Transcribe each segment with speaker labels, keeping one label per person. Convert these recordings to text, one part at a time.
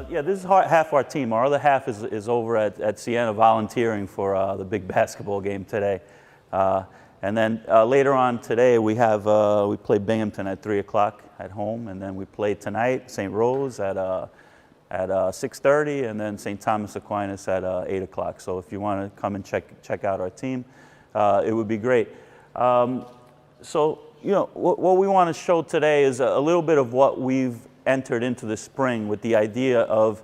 Speaker 1: Yeah, this is half our team. Our other half is over at Siena volunteering for the big basketball game today. And then later on today we play Binghamton at 3 o'clock at home, and then we play tonight St. Rose at 6:30, and then St. Thomas Aquinas at 8 o'clock. So if you want to come and check out our team, it would be great. So you know what we want to show today is a little bit of what we've entered into the spring with the idea of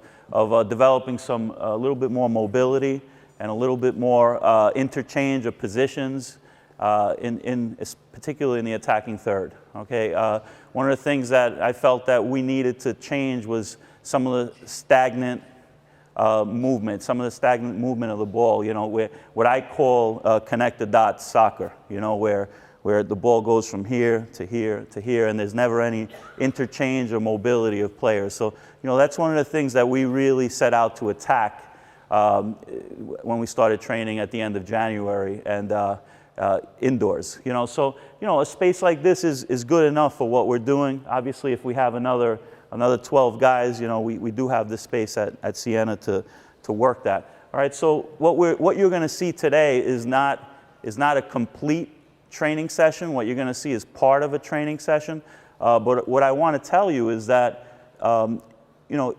Speaker 1: developing a little bit more mobility and a little bit more interchange of positions, particularly in the attacking third. Okay, one of the things that I felt that we needed to change was some of the stagnant movement, movement of the ball. You know, what I call connect the dots soccer. You know, where the ball goes from here to here to here, and there's never any interchange or mobility of players. So, you know, that's one of the things that we really set out to attack when we started training at the end of January and indoors. You know, so, you know, a space like this is good enough for what we're doing. Obviously, if we have another 12 guys, you know, we do have the space at Siena to work that. All right, so what you're going to see today is not a complete training session. What you're going to see is part of a training session. But what I want to tell you is that, you know,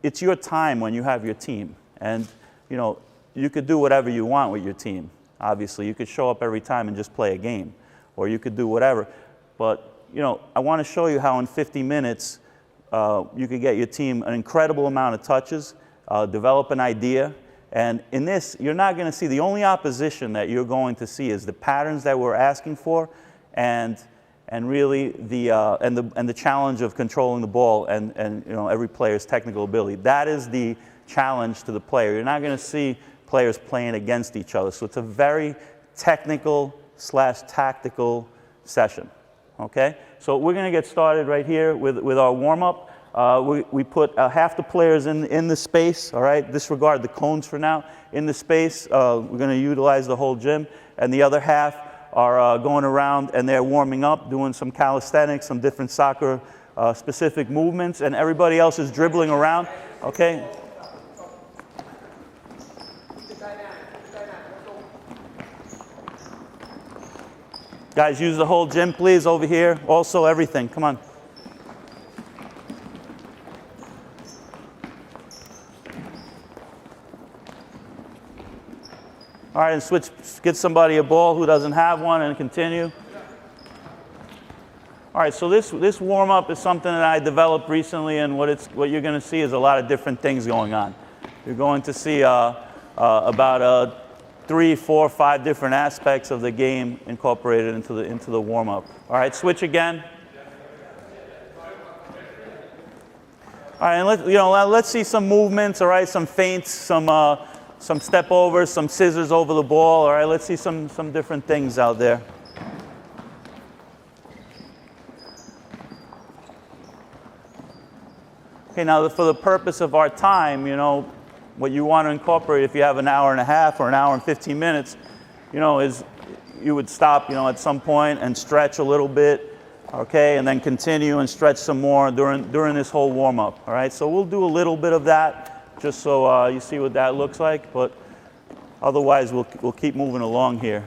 Speaker 1: it's your time when you have your team. And, you know, you could do whatever you want with your team. Obviously, you could show up every time and just play a game, or you could do whatever. But, you know, I want to show you how in 50 minutes you could get your team an incredible amount of touches, develop an idea. And in this, you're not going to see, the only opposition that you're going to see is the patterns that we're asking for, and really the challenge of controlling the ball and you know, every player's technical ability. That is the challenge to the player. You're not going to see players playing against each other. So it's a very technical / tactical session. Okay? So we're going to get started right here with our warm-up. We put half the players in the space, all right? Disregard the cones for now. In the space, we're going to utilize the whole gym. And the other half are going around and they're warming up, doing some calisthenics, some different soccer specific movements, and everybody else is dribbling around, okay? Guys, use the whole gym, please, over here. Also, everything. Come on. All right, and switch. Get somebody a ball who doesn't have one, and continue. All right, so this warm up is something that I developed recently, and what you're going to see is a lot of different things going on. You're going to see about 3, 4, 5 different aspects of the game incorporated into the warm up. All right, switch again. All right, and let's see some movements. All right, some feints, some step overs, some scissors over the ball. All right, let's see some different things out there. Okay, now for the purpose of our time, you know, what you want to incorporate if you have an hour and a half or an hour and 15 minutes, you know, is you would stop, you know, at some point and stretch a little bit, okay, and then continue and stretch some more during this whole warm-up, all right? So we'll do a little bit of that just so you see what that looks like, but otherwise we'll keep moving along here.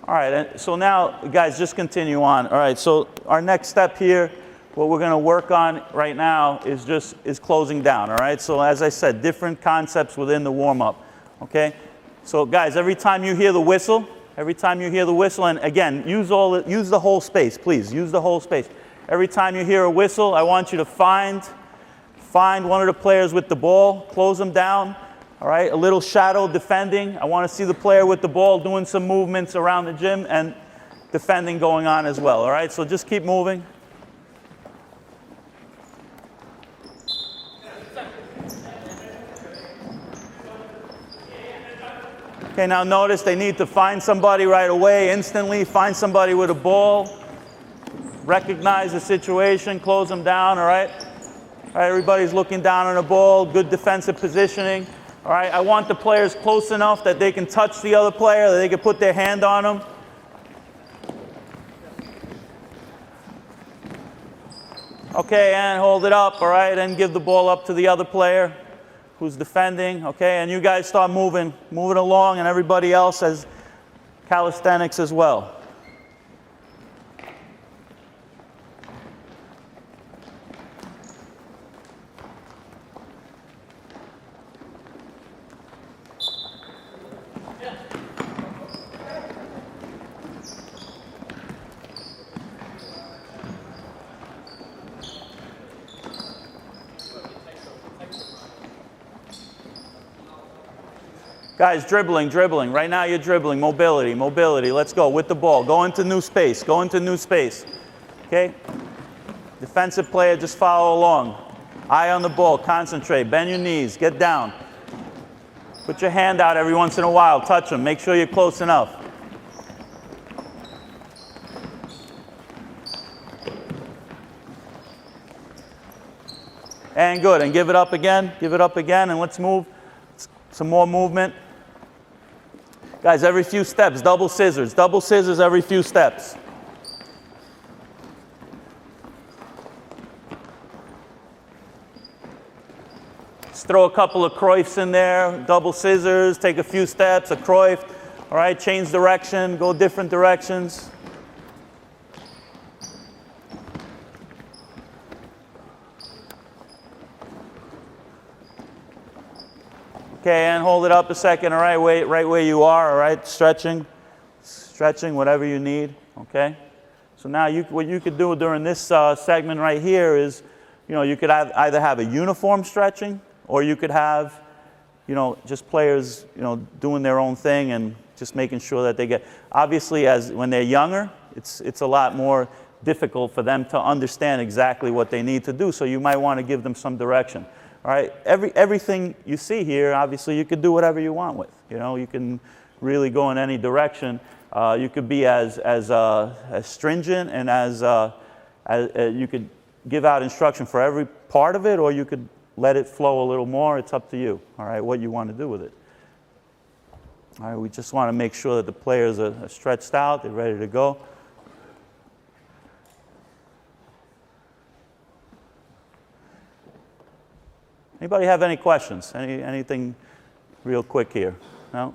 Speaker 1: All right, so now, guys, just continue on. All right, so our next step here, what we're going to work on right now is closing down, all right? So as I said, different concepts within the warm-up, okay? So guys, every time you hear the whistle, and again, use the whole space, please, use the whole space. Every time you hear a whistle, I want you to find one of the players with the ball, close them down, all right? A little shadow defending. I want to see the player with the ball doing some movements around the gym and defending going on as well, all right? So just keep moving. Okay, now notice they need to find somebody right away, instantly, find somebody with a ball, recognize the situation, close them down, all right? All right, everybody's looking down on the ball, good defensive positioning. All right, I want the players close enough that they can touch the other player, that they can put their hand on them. Okay, and hold it up, all right, and give the ball up to the other player who's defending, okay, and you guys start moving along, and everybody else has calisthenics as well. Guys, dribbling. Right now you're dribbling. Mobility. Let's go with the ball. Go into new space. Okay? Defensive player, just follow along. Eye on the ball. Concentrate. Bend your knees. Get down. Put your hand out every once in a while. Touch them. Make sure you're close enough. And good. And give it up again. And let's move. Some more movement. Guys, every few steps, double scissors every few steps. Let's throw a couple of Cruyffs in there, double scissors, take a few steps, a Cruyff. All right, change direction, go different directions. Okay, and hold it up a second, all right, right where you are, all right, stretching, whatever you need, okay? So now what you could do during this segment right here is, you could either have a uniform stretching, or you could have, just players, doing their own thing and just making sure that they get, obviously when they're younger, it's a lot more difficult for them to understand exactly what they need to do, so you might want to give them some direction. All right, everything you see here, obviously, you could do whatever you want with. You can really go in any direction. You could be as stringent and as you could give out instruction for every part of it, or you could let it flow a little more. It's up to you. All right, what you want to do with it. All right, we just want to make sure that the players are stretched out, they're ready to go. Anybody have any questions? Anything real quick here? No?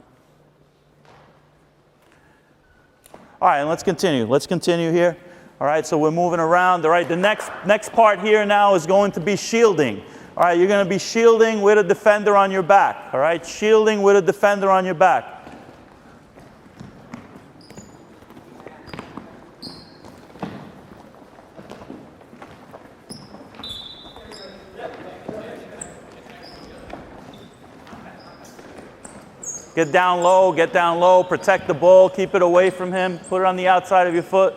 Speaker 1: All right, let's continue. Here. All right, so we're moving around. All right, the next part here now is going to be shielding. All right, you're going to be shielding with a defender on your back. All right, shielding with a defender on your back. Get down low, protect the ball, keep it away from him, put it on the outside of your foot.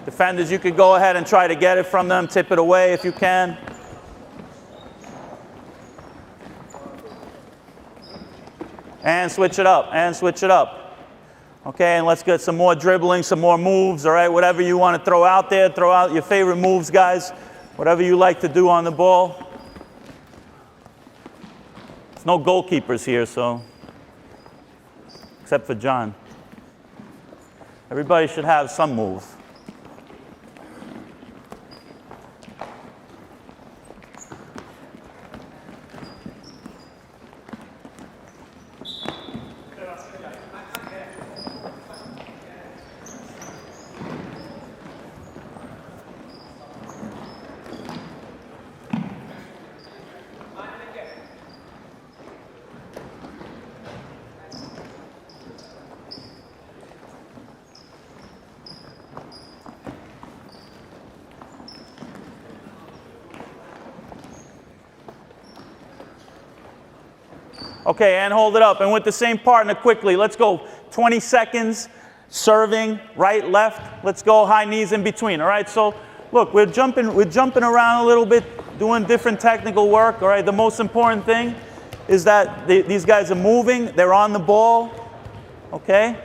Speaker 1: Defenders, you could go ahead and try to get it from them, tip it away if you can. And switch it up, Okay, and let's get some more dribbling, some more moves, all right? Whatever you want to throw out there, throw out your favorite moves, guys. Whatever you like to do on the ball. There's no goalkeepers here, so, except for John. Everybody should have some move. Okay, and hold it up. And with the same partner, quickly, let's go 20 seconds, serving, right, left. Let's go high knees in between, all right? So, look, we're jumping around a little bit, doing different technical work, all right? The most important thing is that these guys are moving, they're on the ball, okay?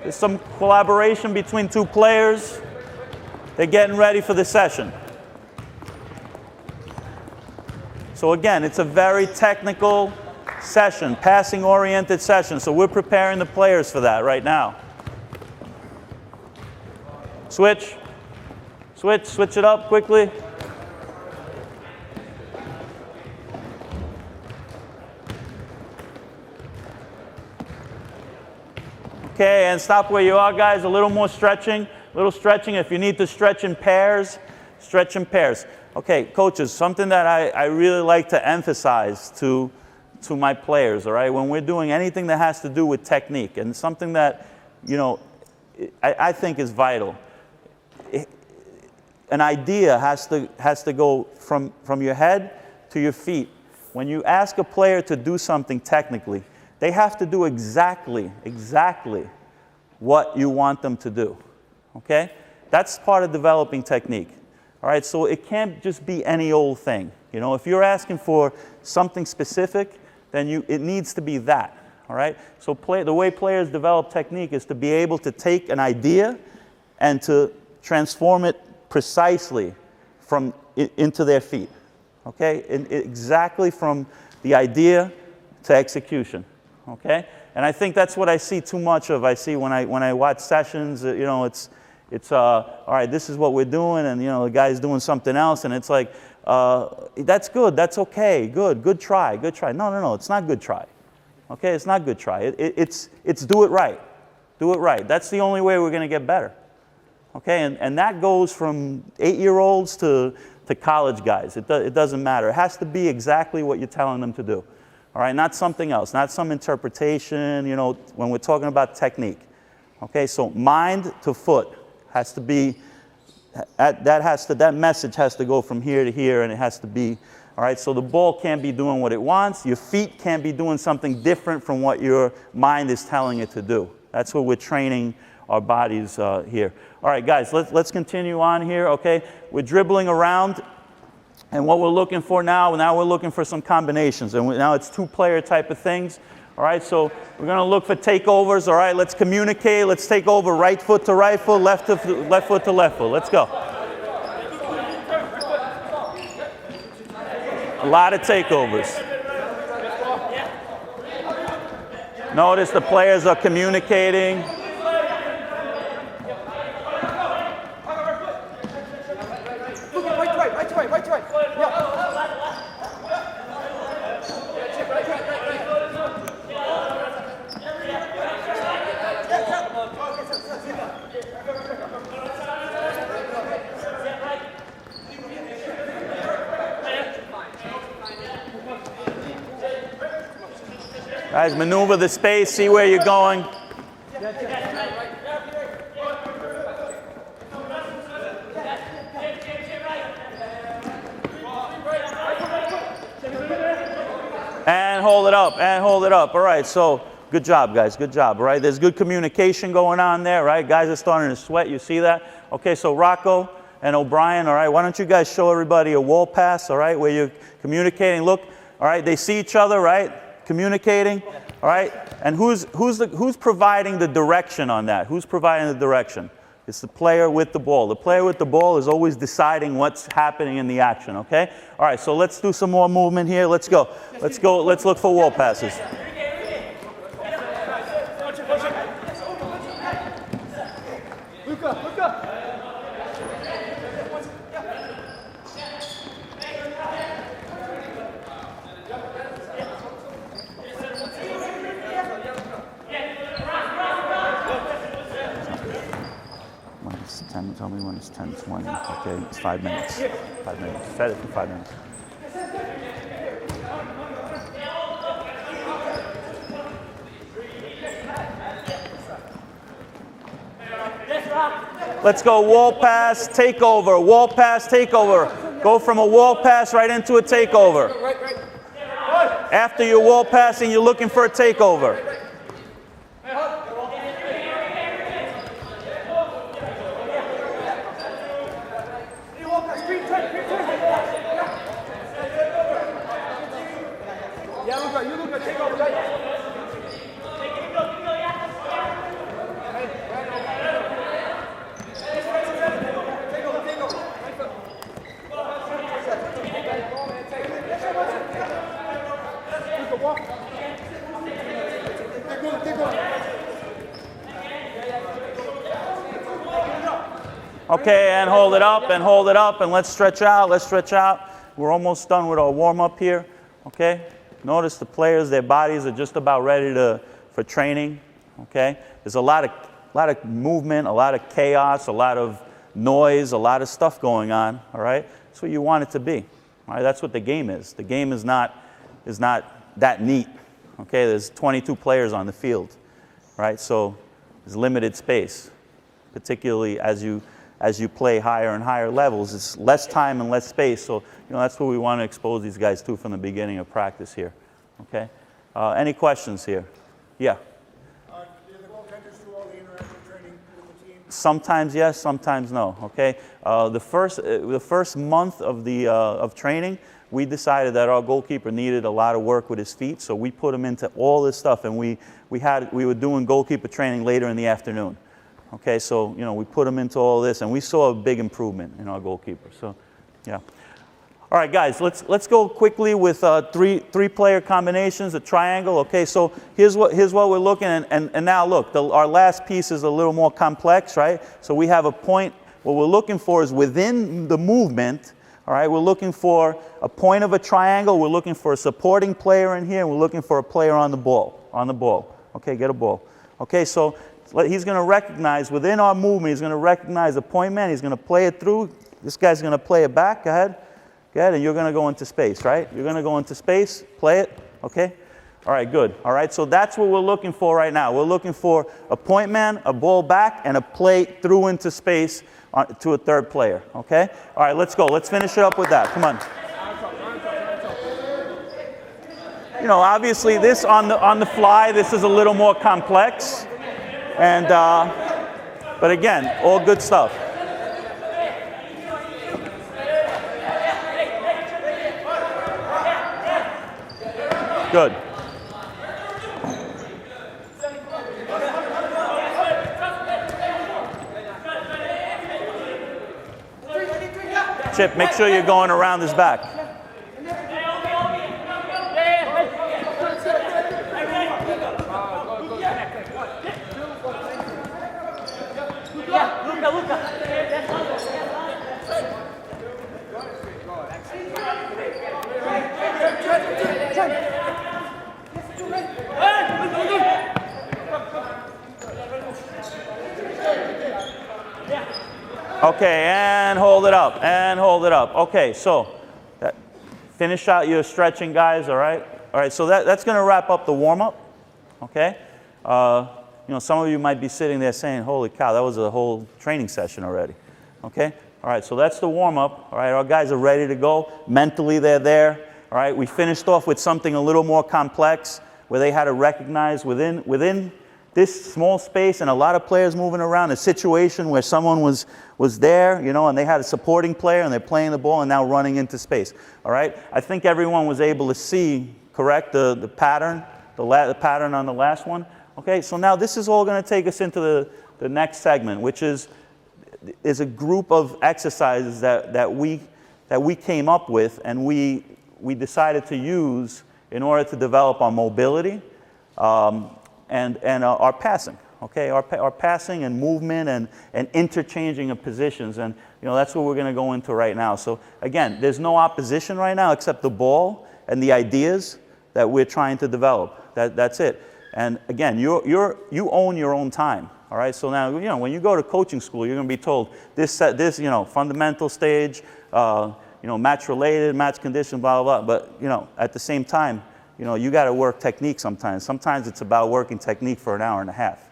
Speaker 1: There's some collaboration between two players. They're getting ready for the session. So again, it's a very technical session, passing-oriented session. So we're preparing the players for that right now. Switch. Switch it up quickly. Okay, and stop where you are, guys. A little more stretching. A little stretching. If you need to stretch in pairs, stretch in pairs. Okay, coaches, something that I really like to emphasize to my players, all right, when we're doing anything that has to do with technique, and something that, you know, I think is vital. An idea has to go from your head to your feet. When you ask a player to do something technically, they have to do exactly what you want them to do, okay? That's part of developing technique, all right? So it can't just be any old thing. You know, if you're asking for something specific, then it needs to be that, all right? So the way players develop technique is to be able to take an idea and to transform it precisely into their feet, okay? Exactly from the idea to execution. Okay, and I think that's what I see too much of. I see when I watch sessions, you know, it's all right, this is what we're doing, and you know, the guy's doing something else, and it's like, that's good, that's okay, good try. No, it's not good try. Okay, it's not good try. It's do it right. That's the only way we're going to get better. Okay, and that goes from 8-year-olds to college guys. It doesn't matter. It has to be exactly what you're telling them to do. All right, not something else, not some interpretation, you know, when we're talking about technique. Okay, so mind to foot has to be, that message has to go from here to here, and it has to be, all right, so the ball can't be doing what it wants, your feet can't be doing something different from what your mind is telling it to do. That's what we're training our bodies here. All right, guys, let's continue on here, okay? We're dribbling around. And what we're looking for now we're looking for some combinations. And now it's two-player type of things. All right, so we're going to look for takeovers. All right, let's communicate. Let's take over right foot to right foot, left foot to left foot. Let's go. A lot of takeovers. Notice the players are communicating. Guys, maneuver the space, see where you're going. And hold it up, All right, so good job, guys, good job, all right? There's good communication going on there, right? Guys are starting to sweat, you see that? Okay, so Rocco and O'Brien, all right, why don't you guys show everybody a wall pass, all right, where you're communicating. Look, all right, they see each other, right? Communicating, all right? And who's providing the direction on that? Who's providing the direction? It's the player with the ball. The player with the ball is always deciding what's happening in the action, okay? All right, so let's do some more movement here. Let's go. Let's look for wall passes. Tell me when it's 10:20. Okay, it's 5 minutes. 5 minutes. Set it for 5 minutes. Let's go wall pass, takeover. Wall pass, takeover. Go from a wall pass right into a takeover. After your wall passing, you're looking for a takeover. Okay, and hold it up, and hold it up, and let's stretch out, let's stretch out. We're almost done with our warm-up here, okay? Notice the players, their bodies are just about ready for training, okay? There's a lot of movement, a lot of chaos, a lot of noise, a lot of stuff going on, all right? That's what you want it to be, all right? That's what the game is. The game is not that neat, okay? There's 22 players on the field, right? So there's limited space, particularly as you play higher and higher levels. It's less time and less space, so that's what we want to expose these guys to from the beginning of practice here, okay? Any questions here? Yeah?
Speaker 2: Do the goaltenders do all the interactive training with the team?
Speaker 1: Sometimes yes, sometimes no, okay? The first month of training, we decided that our goalkeeper needed a lot of work with his feet, so we put him into all this stuff, and we were doing goalkeeper training later in the afternoon. Okay, so we put him into all this, and we saw a big improvement in our goalkeeper. So, yeah. All right, guys, let's go quickly with three-player combinations, a triangle. Okay, so here's what we're looking at, and now look, our last piece is a little more complex, right? So we have a point. What we're looking for is within the movement. All right, we're looking for a point of a triangle. We're looking for a supporting player in here, and we're looking for a player on the ball. Okay, get a ball. Okay, so he's going to recognize within our movement, he's going to recognize a point man. He's going to play it through. This guy's going to play it back. Go ahead. Go ahead, and you're going to go into space, right? You're going to go into space, play it, okay? All right, good. All right, so that's what we're looking for right now. We're looking for a point man, a ball back, and a play through into space to a third player, okay? All right, let's go. Let's finish it up with that. Come on. Obviously this on the fly, this is a little more complex. And, but again, all good stuff. Good. Chip, make sure you're going around his back. Okay, and hold it up, and hold it up. Okay, so finish out your stretching, guys, all right? All right, so that's going to wrap up the warm-up, okay? Some of you might be sitting there saying, holy cow, that was a whole training session already, okay? All right, so that's the warm-up, all right? Our guys are ready to go. Mentally, they're there, all right? We finished off with something a little more complex where they had to recognize within this small space and a lot of players moving around, a situation where someone was there, and they had a supporting player and they're playing the ball and now running into space, all right? I think everyone was able to see, correct, the pattern, the pattern on the last one. Okay, so now this is all going to take us into the next segment, which is a group of exercises that we came up with and we decided to use in order to develop our mobility and our passing. Okay, our passing and movement and interchanging of positions, and that's what we're going to go into right now. So again, there's no opposition right now except the ball and the ideas that we're trying to develop. That's it. And again, you own your own time. All right. So now when you go to coaching school, you're going to be told this fundamental stage, match related, match condition, blah blah blah. But at the same time, you got to work technique sometimes. Sometimes it's about working technique for an hour and a half.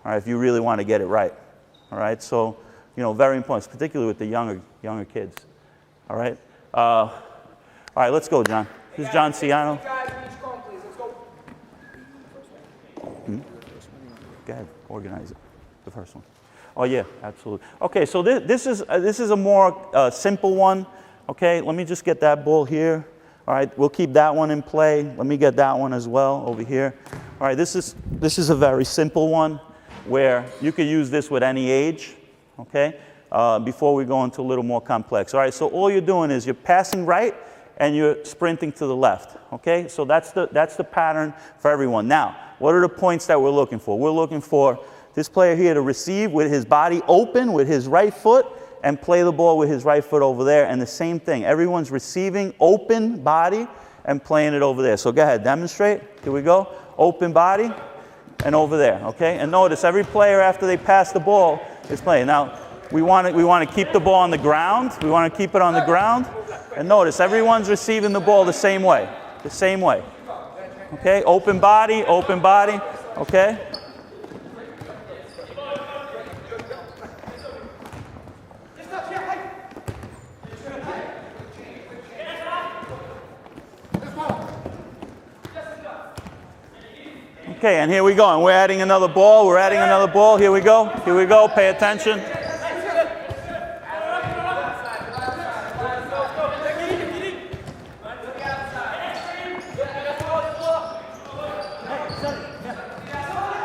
Speaker 1: All right, if you really want to get it right. All right, so very important, particularly with the younger kids. All right. All right, let's go, John. This is John Ciano. Go ahead, organize it. The first one. Oh yeah, absolutely. Okay, so this is a more simple one. Okay, let me just get that ball here. All right, we'll keep that one in play. Let me get that one as well over here. All right, this is a very simple one where you could use this with any age. Okay, before we go into a little more complex. All right, so all you're doing is you're passing right and you're sprinting to the left. Okay, so that's the pattern for everyone. Now, what are the points that we're looking for? We're looking for this player here to receive with his body open, with his right foot, and play the ball with his right foot over there. And the same thing. Everyone's receiving open body and playing it over there. So go ahead, demonstrate. Here we go. Open body and over there, okay? And notice every player after they pass the ball is playing. Now, we want to keep the ball on the ground. We want to keep it on the ground. And notice everyone's receiving the ball the same way. The same way. Okay? Open body, okay? Okay, and here we go. And we're adding another ball. We're adding another ball. Here we go. Here we go. Pay attention.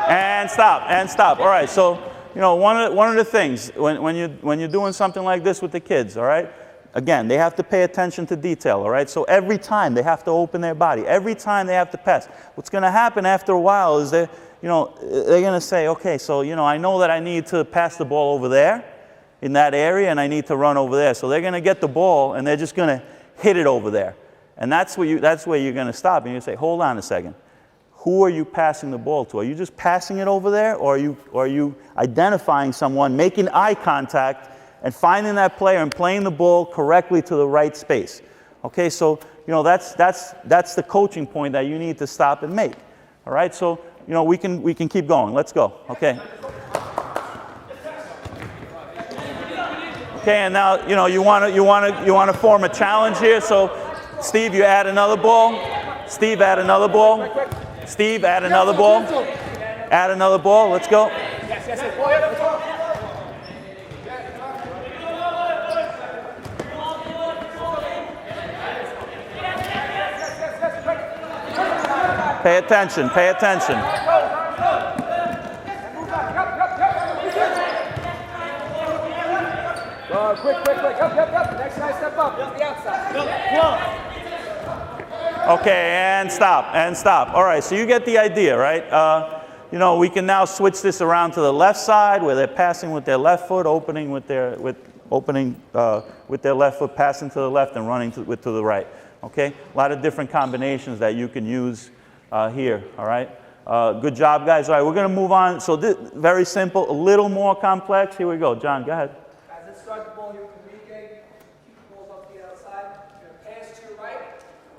Speaker 1: And stop. And stop. All right. So, you know, one of the things when you're doing something like this with the kids, all right. Again, they have to pay attention to detail, all right? So every time they have to open their body. Every time they have to pass. What's going to happen after a while is they're going to say, okay, so, you know, I know that I need to pass the ball over there in that area and I need to run over there. So they're going to get the ball and they're just going to hit it over there. And that's where you're going to stop and you say, hold on a second. Who are you passing the ball to? Are you just passing it over there or are you identifying someone, making eye contact and finding that player and playing the ball correctly to the right space? Okay, so, you know, that's the coaching point that you need to stop and make. All right, so, you know, we can keep going. Let's go. Okay. Okay, and now, you know, you want to form a challenge here. So, Steve, you add another ball. Steve, add another ball. Steve, add another ball. Add another ball. Let's go. Pay attention, pay attention.
Speaker 3: Quick. Next guy, step up. The outside.
Speaker 1: Okay, and stop. All right, so you get the idea, right? You know, we can now switch this around to the left side where they're passing with their left foot, opening with their left foot, passing to the left and running to the right. Okay, a lot of different combinations that you can use here. All right, good job, guys. All right, we're going to move on. So this very simple, a little more complex. Here we go. John, go ahead.
Speaker 3: Guys, let's start the ball here with Enrique. Keep the balls off the outside. You're going to pass to your right.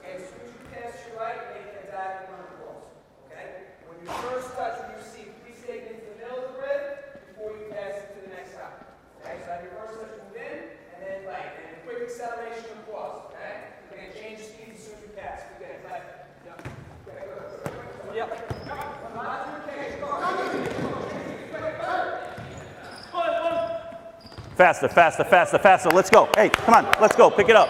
Speaker 3: Okay, as soon as you pass to your right, make a diagonal on the balls. Okay? When you first touch, when you see, please take it into the middle of the grid before you pass it to the next side. Okay, so have your first touch move in, and then right, and a quick acceleration across. Okay? Again, change the speed as soon as you pass. Okay, left. Yep.
Speaker 1: Faster. Let's go. Hey, come on. Let's go. Pick it up.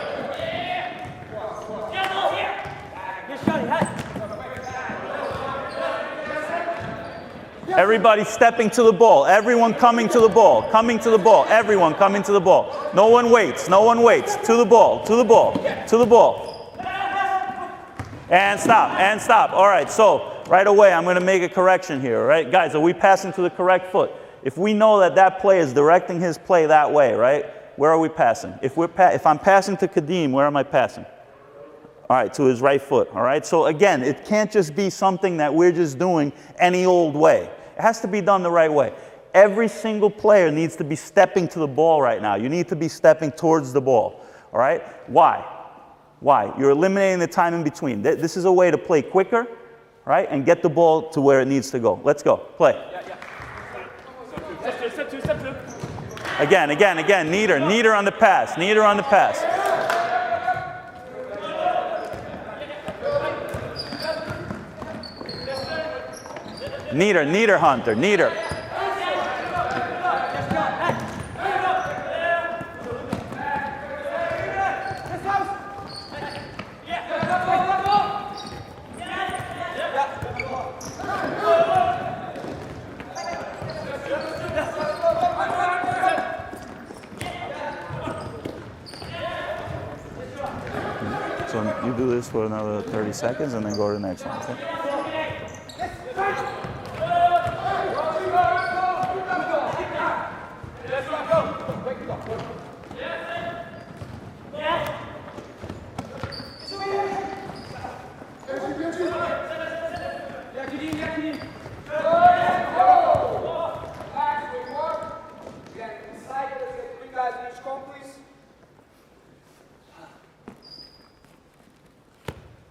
Speaker 1: Everybody stepping to the ball. Everyone coming to the ball. Everyone coming to the ball. No one waits. To the ball. And stop. All right, so right away I'm going to make a correction here, all right? Guys, are we passing to the correct foot? If we know that player is directing his play that way, right, where are we passing? If I'm passing to Kadeem, where am I passing? All right, to his right foot, all right? So again, it can't just be something that we're just doing any old way. It has to be done the right way. Every single player needs to be stepping to the ball right now. You need to be stepping towards the ball, all right? Why? You're eliminating the time in between. This is a way to play quicker, right, and get the ball to where it needs to go. Let's go. Play. Again. Neater on the pass. Neater, Hunter. So you do this for another 30 seconds and then go to the next one, okay?
Speaker 3: Let's go.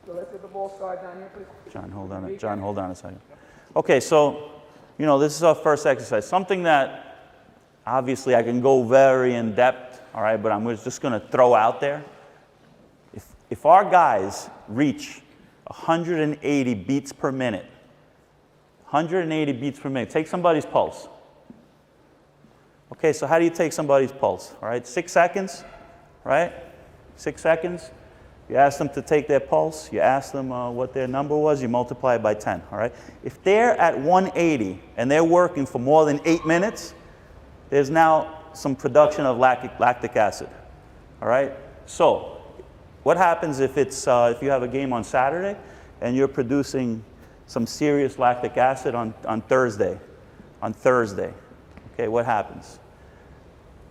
Speaker 3: So let's get the ball started down here, please.
Speaker 1: John, hold on. John, hold on a second. Okay, so, this is our first exercise. Something that, obviously, I can go very in depth, all right, but I'm just going to throw out there. If our guys reach 180 beats per minute, 180 beats per minute, take somebody's pulse. Okay, so how do you take somebody's pulse? All right, 6 seconds, right? 6 seconds. You ask them to take their pulse. You ask them what their number was. You multiply it by 10, all right? If they're at 180 and they're working for more than 8 minutes, there's now some production of lactic acid, all right? So what happens if you have a game on Saturday and you're producing some serious lactic acid on Thursday? On Thursday, okay, what happens?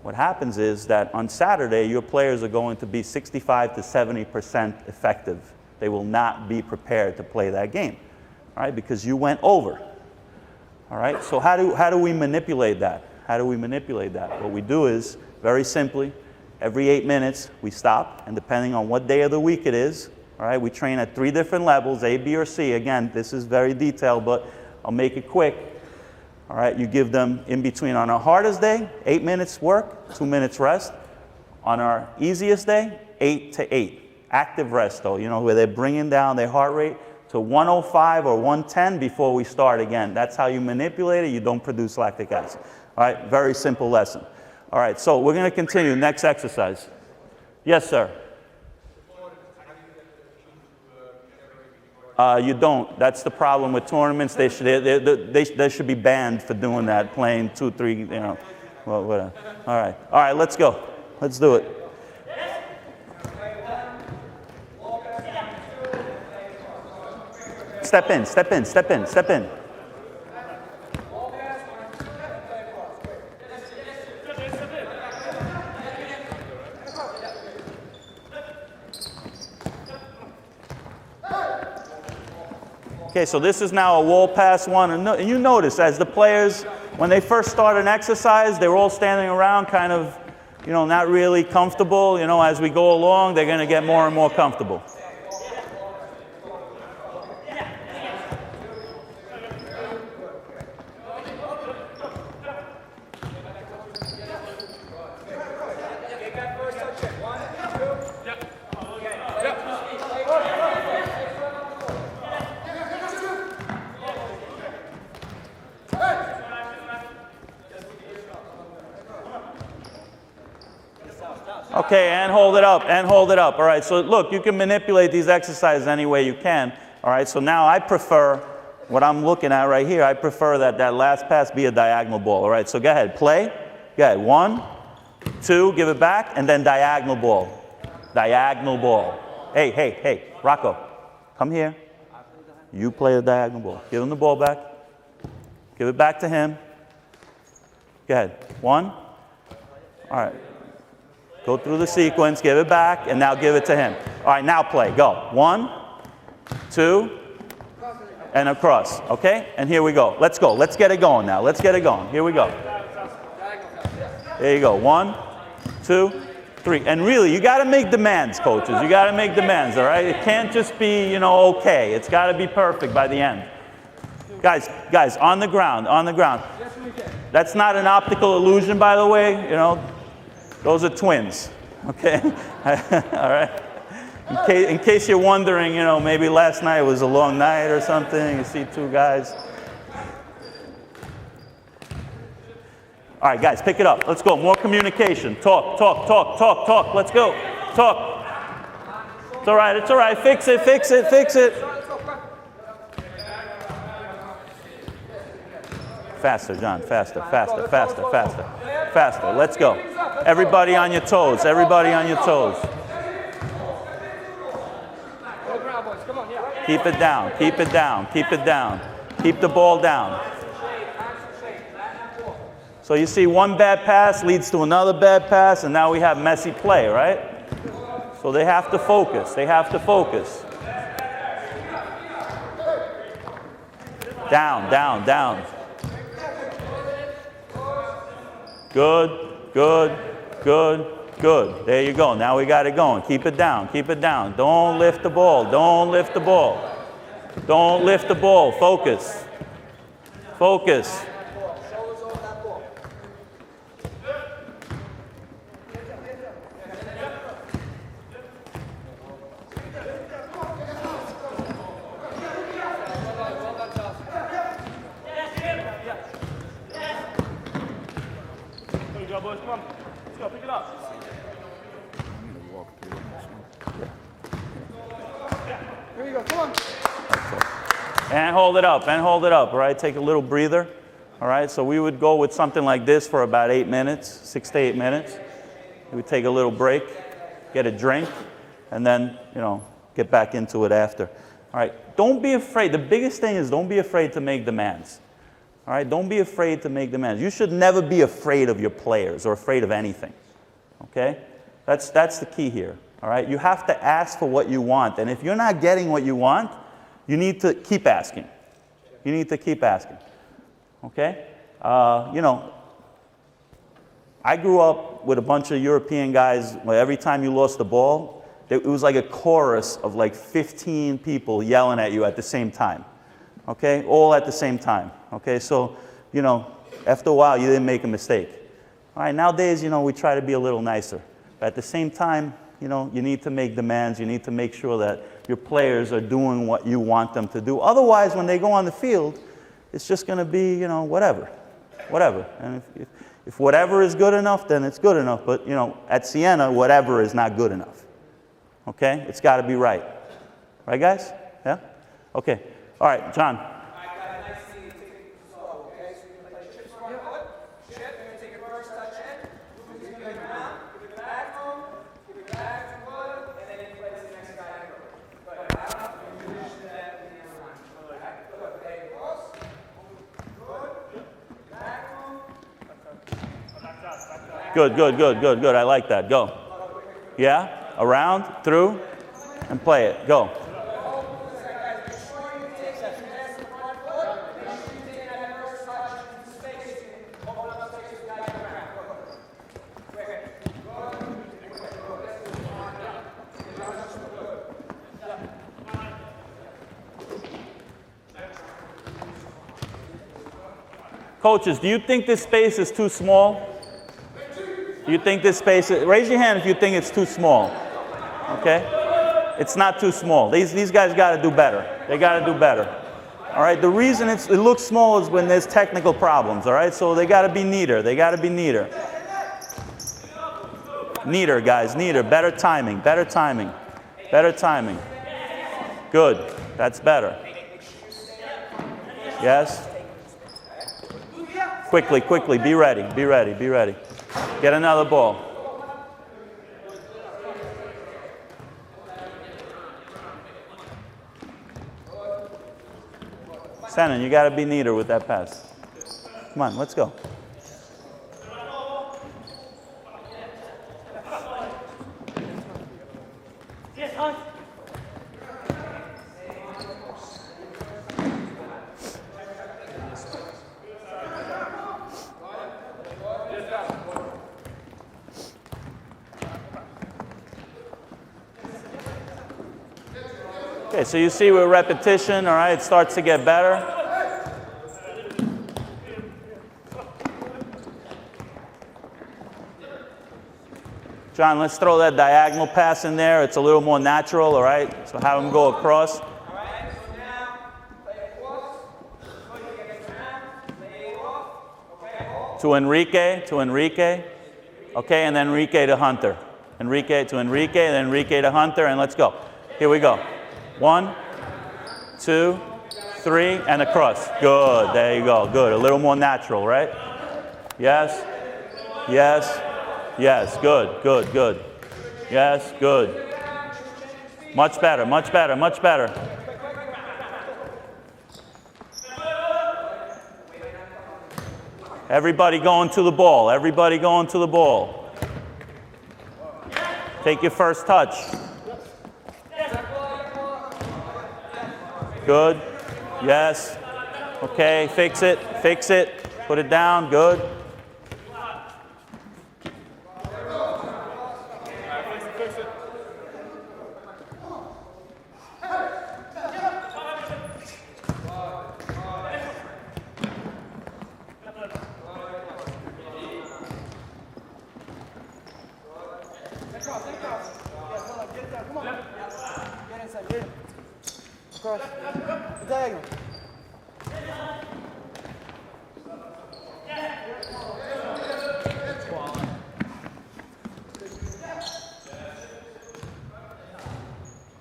Speaker 1: What happens is that on Saturday, your players are going to be 65 to 70% effective. They will not be prepared to play that game, all right, because you went over. All right, so how do we manipulate that? How do we manipulate that? What we do is, very simply, every 8 minutes, we stop, and depending on what day of the week it is, all right, we train at 3 different levels, A, B, or C. Again, this is very detailed, but I'll make it quick. All right, you give them in between. On our hardest day, 8 minutes work, 2 minutes rest. On our easiest day, 8 to 8. Active rest, though, where they're bringing down their heart rate to 105 or 110 before we start again. That's how you manipulate it. You don't produce lactic acid. All right, very simple lesson. All right, so we're going to continue. Next exercise. Yes, sir. You don't. That's the problem with tournaments. They should be banned for doing that, playing 2, 3, well, whatever. All right, let's go. Let's do it. Step in, step in, step in, step in. Okay, so this is now a wall pass one, and you notice as the players, when they first start an exercise, they're all standing around kind of, not really comfortable. As we go along, they're going to get more and more comfortable. Okay, and hold it up, and hold it up. All right, so look, you can manipulate these exercises any way you can. All right, so now I prefer, what I'm looking at right here, I prefer that last pass be a diagonal ball. All right, so go ahead, play. Go ahead, 1, 2, give it back, and then diagonal ball. Diagonal ball. Hey, Rocco, come here. You play the diagonal ball. Give him the ball back. Give it back to him. Go ahead, 1. All right. Go through the sequence, give it back, and now give it to him. All right, now play. Go. 1, 2, and across. Okay? And here we go. Let's go. Let's get it going now. Let's get it going. Here we go. There you go. 1, 2, 3. And really, you got to make demands, coaches. You got to make demands, all right? It can't just be, okay. It's got to be perfect by the end. Guys, on the ground, on the ground. That's not an optical illusion, by the way, Those are twins, okay? All right? In case you're wondering, maybe last night was a long night or something. You see 2 guys. All right, guys, pick it up. Let's go. More communication. Talk. Let's go. Talk. It's all right. Fix it. Faster, John. Faster. Let's go. Everybody on your toes. Keep it down. Keep the ball down. So you see one bad pass leads to another bad pass, and now we have messy play, right? So they have to focus. Down. Good. Good. There you go. Now we got it going. Keep it down. Keep it down. Don't lift the ball. Don't lift the ball. Don't lift the ball. Focus. Focus.
Speaker 3: Shoulders over that ball.
Speaker 4: There you go, boys. Come on. Let's go. Pick it up.
Speaker 2: Here you go, come on.
Speaker 1: And hold it up. And hold it up. All right. Take a little breather. All right. So we would go with something like this for about 8 minutes, 6 to 8 minutes. We would take a little break, get a drink, and then, get back into it after. All right. Don't be afraid. The biggest thing is don't be afraid to make demands. All right. Don't be afraid to make demands. You should never be afraid of your players or afraid of anything. Okay. That's the key here. All right. You have to ask for what you want. And if you're not getting what you want, you need to keep asking. You need to keep asking. Okay? I grew up with a bunch of European guys where every time you lost the ball, it was like a chorus of like 15 people yelling at you at the same time. Okay? All at the same time. Okay? So, after a while, you didn't make a mistake. All right, nowadays, we try to be a little nicer. But at the same time, you need to make demands. You need to make sure that your players are doing what you want them to do. Otherwise, when they go on the field, it's just going to be, whatever. And if whatever is good enough, then it's good enough. But, at Siena, whatever is not good enough. Okay? It's got to be right. Right, guys? Yeah? Okay. All right, John. Good. I like that. Go. Yeah? Around, through, and play it. Go. Coaches, do you think this space is too small? Do you think this space is, raise your hand if you think it's too small. Okay? It's not too small. These guys got to do better. They got to do better. All right? The reason it looks small is when there's technical problems. All right? So they got to be neater. They got to be neater. Neater, guys. Neater. Better timing. Better timing. Better timing. Good. That's better. Yes? Quickly. Be ready. Get another ball. Shannon, you got to be neater with that pass. Come on, let's go. Okay, so you see with repetition, all right, it starts to get better. John, let's throw that diagonal pass in there. It's a little more natural, all right? So have him go across.
Speaker 3: All right, so now play across. So you get it around, lay it off. Okay,
Speaker 1: To Enrique. Okay, and then Enrique to Hunter. Enrique to Enrique, then Enrique to Hunter, and let's go. Here we go. 1, 2, 3, and across. Good, there you go, good. A little more natural, right? Yes, good. Yes, good. Much better. Everybody going to the ball. Take your first touch. Good. Yes. Okay, fix it. Put it down. Good.
Speaker 5: Cross. Diagonal.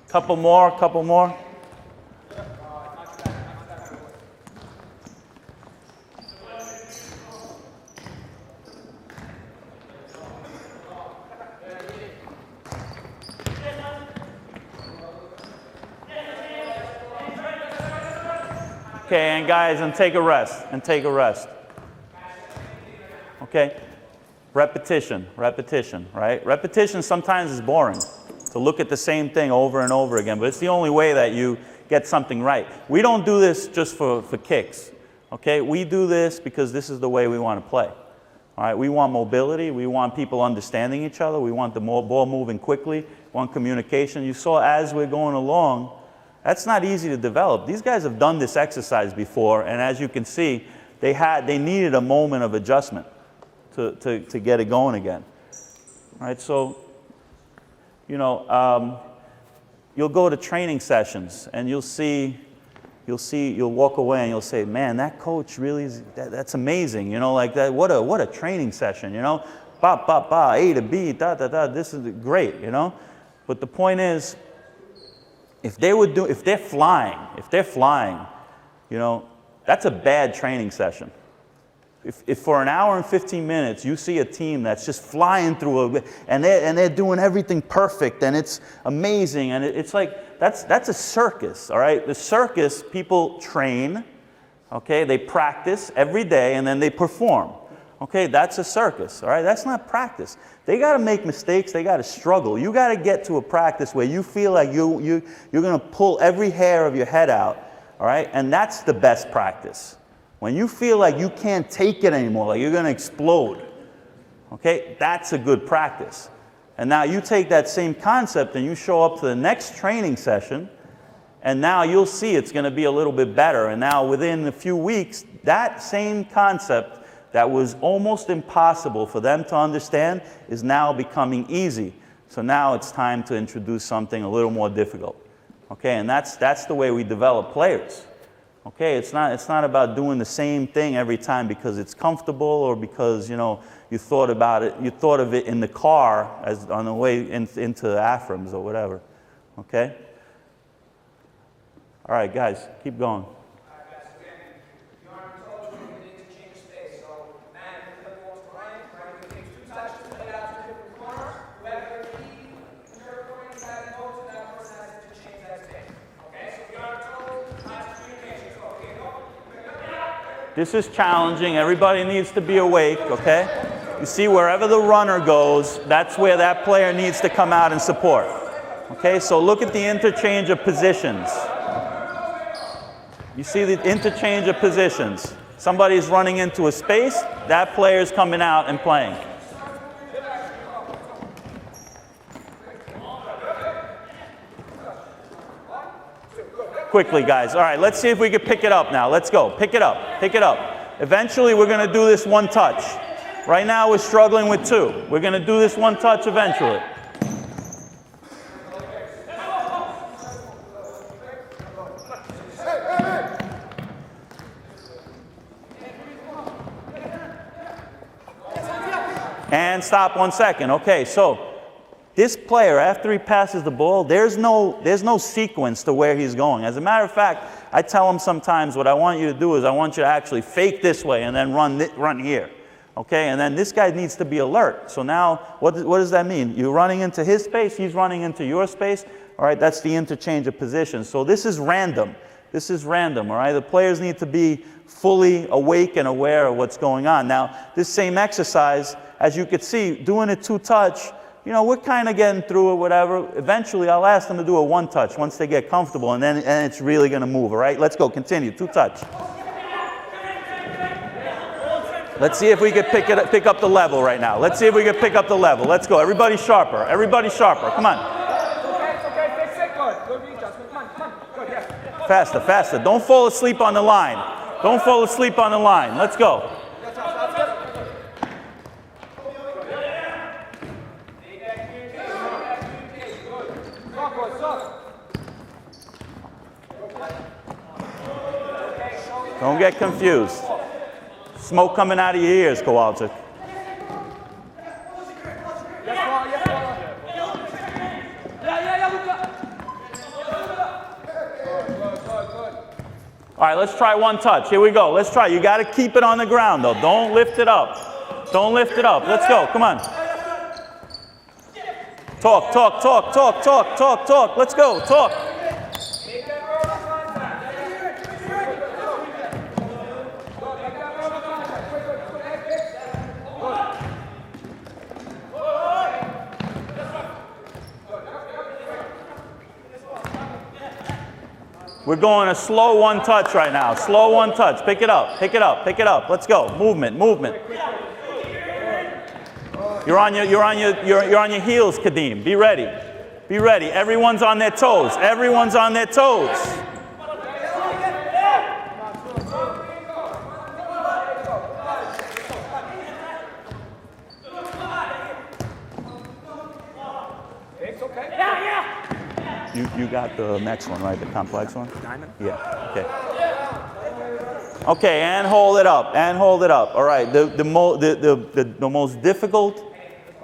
Speaker 1: Couple more, couple more. Okay, and guys, and take a rest, and take a rest. Okay? Repetition, repetition, right? Repetition sometimes is boring, to look at the same thing over and over again, but it's the only way that you get something right. We don't do this just for kicks, okay? We do this because this is the way we want to play. All right, we want mobility, we want people understanding each other, we want the ball moving quickly, we want communication. You saw as we're going along, that's not easy to develop. These guys have done this exercise before, and as you can see, they needed a moment of adjustment to get it going again. All right, so, you know, you'll go to training sessions, and you'll walk away and you'll say, man, that coach really is, that's amazing, you know, like that, what a training session, you know, ba, ba, ba, A to B, da, da, da, this is great, you know. But the point is, if they're flying, you know, that's a bad training session. If for an hour and 15 minutes you see a team that's just flying through and they're doing everything perfect and it's amazing and it's like that's a circus, all right? The circus, people train, okay? They practice every day and then they perform. Okay, that's a circus, all right? That's not practice. They got to make mistakes. They got to struggle. You got to get to a practice where you feel like you're going to pull every hair of your head out, all right? And that's the best practice. When you feel like you can't take it anymore, like you're going to explode, okay? That's a good practice. And now you take that same concept and you show up to the next training session, and now you'll see it's going to be a little bit better. And now within a few weeks, that same concept that was almost impossible for them to understand is now becoming easy. So now it's time to introduce something a little more difficult. Okay, and that's the way we develop players. Okay, it's not about doing the same thing every time because it's comfortable or because, you know, you thought of it in the car as on the way into Aframs or whatever. Okay? All right, guys, keep going. This is challenging. Everybody needs to be awake, okay? You see, wherever the runner goes, that's where that player needs to come out and support. Okay, so look at the interchange of positions. You see the interchange of positions. Somebody's running into a space, that player's coming out and playing. Quickly, guys. All right, let's see if we can pick it up now. Let's go. Pick it up. Pick it up. Eventually, we're going to do this one touch. Right now, we're struggling with two. We're going to do this one touch eventually. And stop 1 second. Okay, so this player, after he passes the ball, there's no sequence to where he's going. As a matter of fact, I tell him sometimes what I want you to do is I want you to actually fake this way and then run here. Okay, and then this guy needs to be alert. So now, what does that mean? You're running into his space, he's running into your space. All right, that's the interchange of positions. So this is random. This is random, all right? The players need to be fully awake and aware of what's going on. Now, this same exercise, as you can see, doing a two-touch, you know, we're kind of getting through it, whatever. Eventually, I'll ask them to do a one-touch once they get comfortable, and then it's really going to move, all right? Let's go, continue, two-touch. Let's see if we can pick up the level right now. Let's see if we can pick up the level. Let's go, everybody sharper, come on. Faster, faster. Don't fall asleep on the line. Don't fall asleep on the line. Let's go. Don't get confused. Smoke coming out of your ears, Kowalczyk. All right, let's try one touch. Here we go. Let's try. You got to keep it on the ground, though. Don't lift it up. Don't lift it up. Let's go. Come on. Talk, talk, talk, talk, talk, talk, talk. Let's go. Talk. We're going a slow one touch right now. Slow one touch. Pick it up. Pick it up. Pick it up. Let's go. Movement. Movement. You're on your heels, Kadeem. Be ready. Be ready. Everyone's on their toes. Everyone's on their toes. You got the next one, right? The complex one? Diamond? Yeah. Okay. Okay, and hold it up. And hold it up. All right. The most difficult,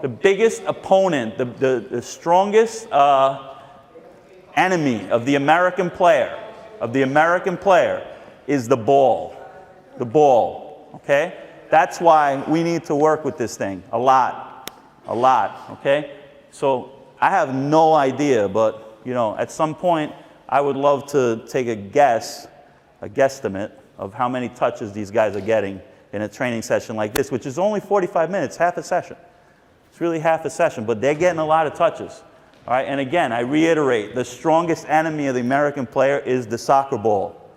Speaker 1: the biggest opponent, the strongest enemy of the American player, is the ball. The ball. Okay? That's why we need to work with this thing a lot. A lot. Okay? So I have no idea, but you know, at some point, I would love to take a guesstimate of how many touches these guys are getting in a training session like this, which is only 45 minutes, half a session. It's really half a session, but they're getting a lot of touches. All right, and again, I reiterate, the strongest enemy of the American player is the soccer ball.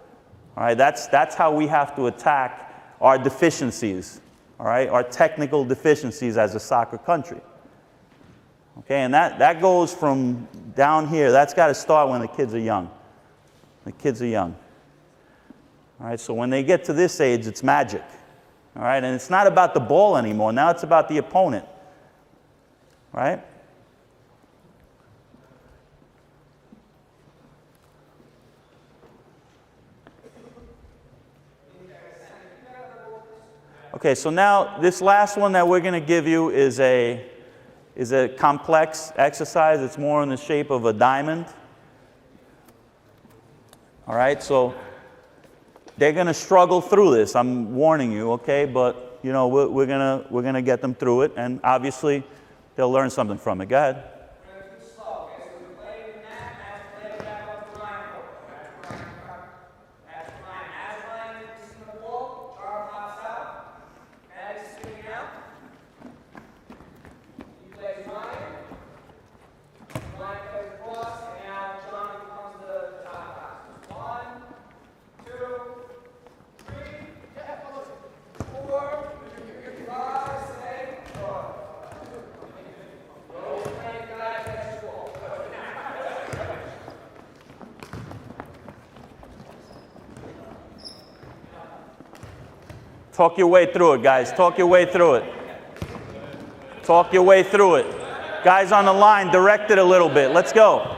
Speaker 1: All right, that's how we have to attack our deficiencies, all right, our technical deficiencies as a soccer country. Okay, and that goes from down here. That's got to start when the kids are young. The kids are young. All right, so when they get to this age, it's magic. All right, and it's not about the ball anymore. Now it's about the opponent. Right? Okay, so now this last one that we're going to give you is a complex exercise. It's more in the shape of a diamond. All right, so they're going to struggle through this. I'm warning you, okay? But you know, we're gonna get them through it, and obviously they'll learn something from it. Go ahead. Talk your way through it, guys. Talk your way through it. Talk your way through it. Guys on the line, direct it a little bit. Let's go.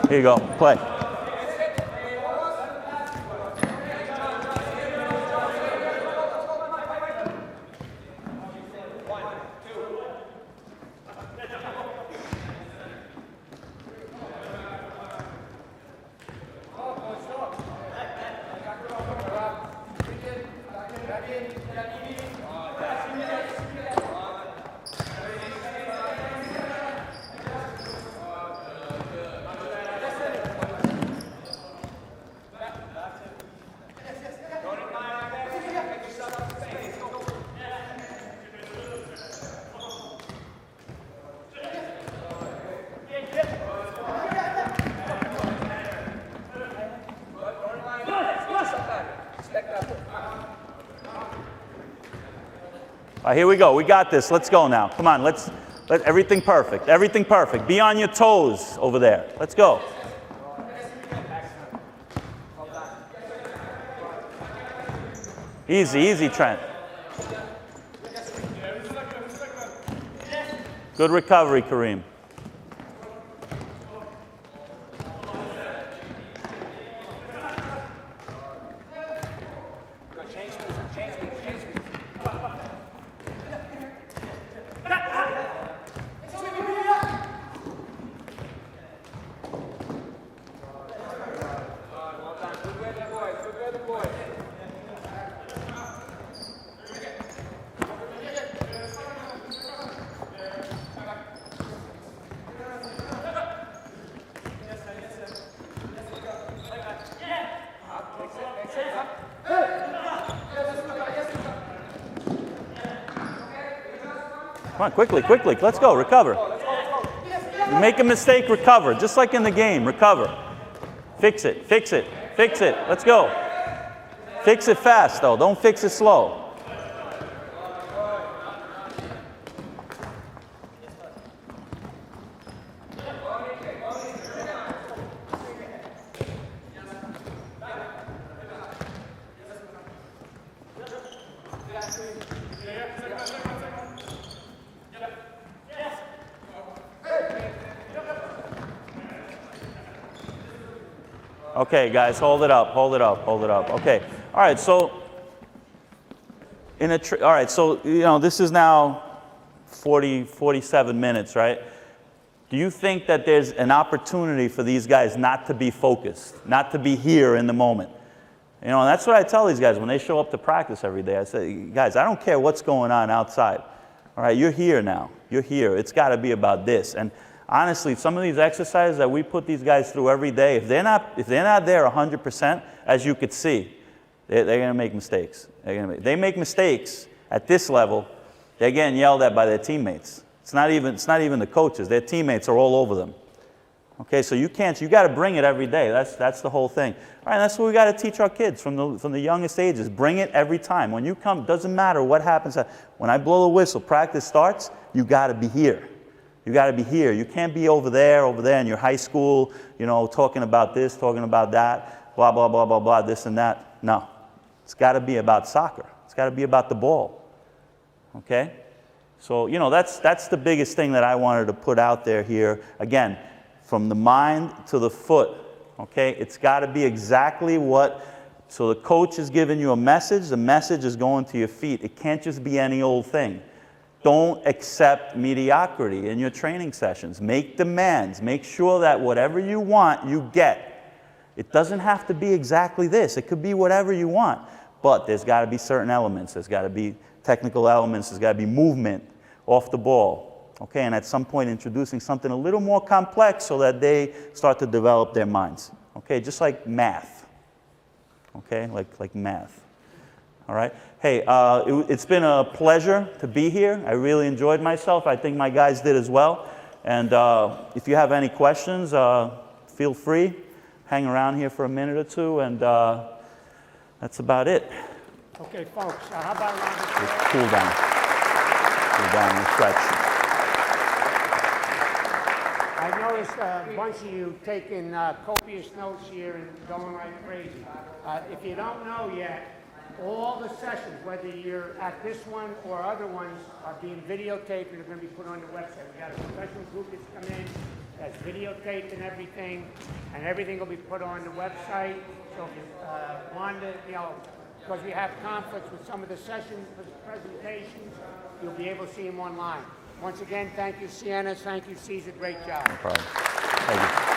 Speaker 1: Here you go. Play. All right, here we go. We got this. Let's go now. Come on. Let everything perfect. Everything perfect. Be on your toes over there. Let's go. Easy, easy, Trent. Good recovery, Kareem. Come on, quickly, quickly. Let's go. Recover. You make a mistake, recover. Just like in the game, recover. Fix it, fix it, fix it. Let's go. Fix it fast, though. Don't fix it slow. Okay, guys, hold it up, hold it up, hold it up. Okay, all right. So, all right. So this is now 47 minutes, right? Do you think that there's an opportunity for these guys not to be focused, not to be here in the moment? And that's what I tell these guys when they show up to practice every day. I say, guys, I don't care what's going on outside. All right, you're here now. You're here. It's got to be about this. And honestly, some of these exercises that we put these guys through every day, if they're not there 100%, as you could see, they're going to make mistakes. They make mistakes at this level. They're getting yelled at by their teammates. It's not even the coaches. Their teammates are all over them. Okay, so you got to bring it every day. That's the whole thing. All right, that's what we got to teach our kids from the youngest ages. Bring it every time. When you come, doesn't matter what happens. When I blow the whistle, practice starts, you got to be here. You got to be here. You can't be over there in your high school, talking about this, talking about that, blah, blah, blah, blah, blah, this and that. No. It's got to be about soccer. It's got to be about the ball. Okay? So, that's the biggest thing that I wanted to put out there here. Again, from the mind to the foot. Okay? It's got to be exactly so the coach is giving you a message. The message is going to your feet. It can't just be any old thing. Don't accept mediocrity in your training sessions. Make demands. Make sure that whatever you want, you get. It doesn't have to be exactly this. It could be whatever you want. But there's got to be certain elements. There's got to be technical elements. There's got to be movement off the ball. Okay, and at some point introducing something a little more complex so that they start to develop their minds. Okay, just like math. Okay, like math. All right. Hey, it's been a pleasure to be here. I really enjoyed myself. I think my guys did as well. And if you have any questions, feel free. Hang around here for a minute or two, and that's about it.
Speaker 2: Okay, folks, how about a round of applause?
Speaker 1: Cool down. Cool down and stretch.
Speaker 2: I noticed a bunch of you taking copious notes here and going like crazy. If you don't know yet, all the sessions, whether you're at this one or other ones, are being videotaped and are going to be put on the website. We got a professional group that's come in, that's videotaped and everything will be put on the website. So if you want to, because we have conflicts with some of the sessions, presentations, you'll be able to see them online. Once again, thank you, Sienna. Thank you, Cesar. Great job.
Speaker 1: No problem. Thank you.